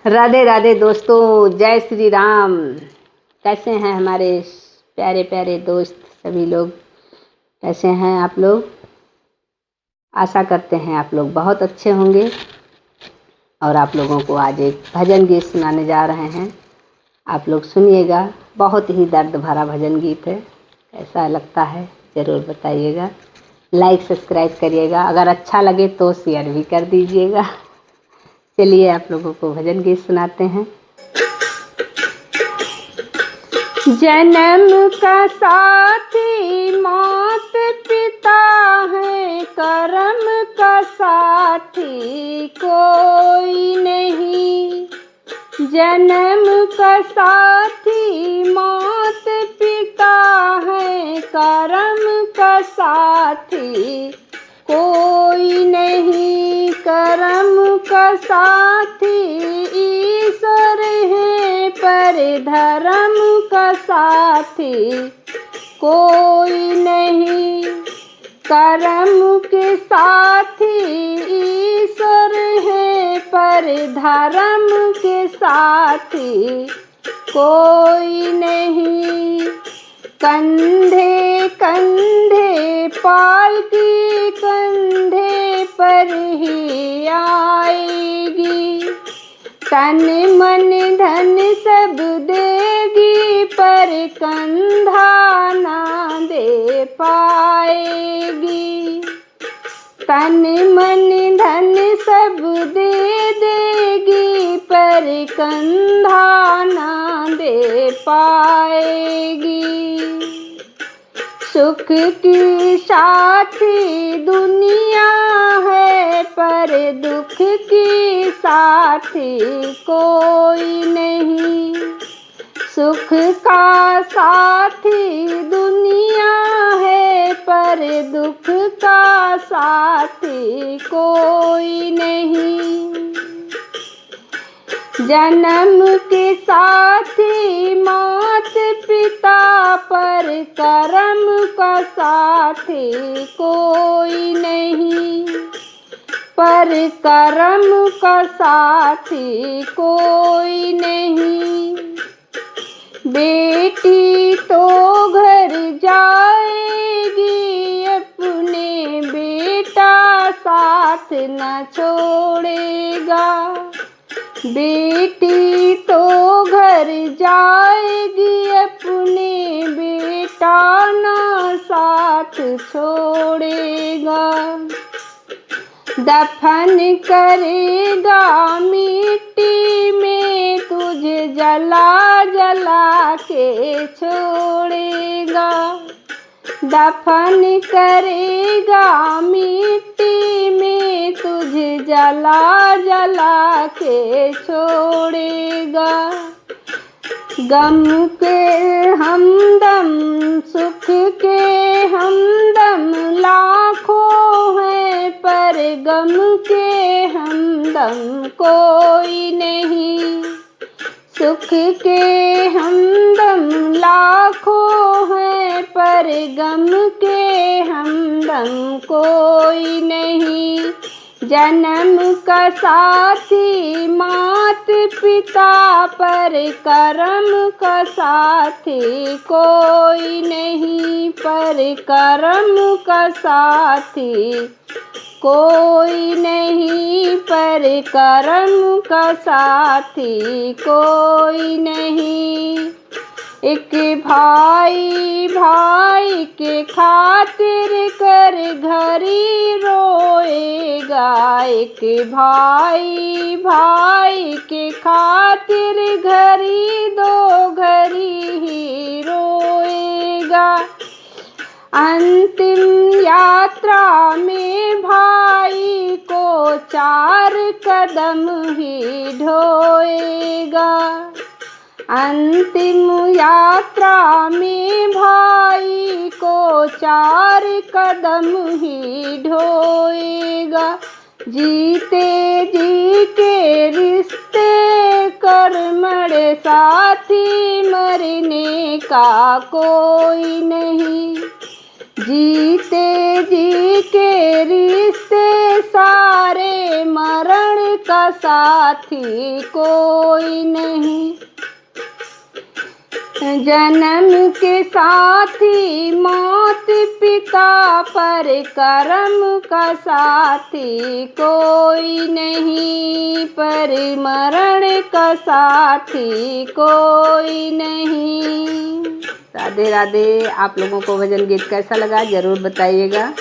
राधे राधे दोस्तों, जय श्री राम। कैसे हैं हमारे प्यारे प्यारे दोस्त सभी लोग? कैसे हैं आप लोग? आशा करते हैं आप लोग बहुत अच्छे होंगे। और आप लोगों को आज एक भजन गीत सुनाने जा रहे हैं। आप लोग सुनिएगा, बहुत ही दर्द भरा भजन गीत है। कैसा लगता है ज़रूर बताइएगा। लाइक सब्सक्राइब करिएगा, अगर अच्छा लगे तो शेयर भी कर दीजिएगा। चलिए आप लोगों को भजन गीत सुनाते हैं। जन्म का साथी मात पिता है, कर्म का साथी कोई नहीं। जन्म का साथी मात पिता है, कर्म का साथी कोई नहीं। कर्म का साथी ईश्वर है, पर धर्म का साथी कोई नहीं। कर्म के साथी ईश्वर है, पर धर्म के साथी कोई नहीं। कंधे कंधे पालकी कंधे पर ही आएगी। तन मन धन सब देगी, पर कंधा ना दे पाएगी। तन मन धन सब दे देगी, पर कंधा ना दे पाएगी। सुख की साथी दुनिया है, पर दुख की साथी कोई नहीं। सुख का साथी दुनिया है, पर दुख का साथी कोई नहीं। जन्म के साथी मात पिता, पर कर्म का साथी कोई नहीं। पर कर्म का साथी कोई नहीं। बेटी तो घर जाएगी, अपने बेटा साथ न छोड़ेगा। बेटी तो घर जाएगी, अपने बेटा ना साथ छोड़ेगा। दफन करेगा मिट्टी में, तुझे जला जला के छोड़ेगा। दफन करेगा मिट्टी में, तुझे जला जला के छोड़ेगा। गम के हमदम सुख के हमदम लाखों हैं, पर गम के हमदम कोई नहीं। सुख के हमदम लाखों हैं, पर गम के हमदम कोई नहीं। जन्म का साथी मात पिता, पर कर्म का साथी कोई नहीं। पर कर्म का साथी कोई नहीं। पर कर्म का साथी कोई नहीं। एक भाई भाई के खातिर कर घरी रोएगा। एक भाई भाई के खातिर घरी दो घरी ही रोएगा। अंतिम यात्रा में भाई को 4 कदम ही ढोएगा। अंतिम यात्रा में भाई को 4 कदम ही ढोएगा। जीते जी के रिश्ते कर मरे साथी, मरने का कोई नहीं। जीते जी के रिश्ते सारे, मरण का साथी कोई नहीं। जन्म के साथी मौत पिता, पर कर्म का साथी कोई नहीं, पर मरण का साथी कोई नहीं। राधे राधे। आप लोगों को भजन गीत कैसा लगा ज़रूर बताइएगा।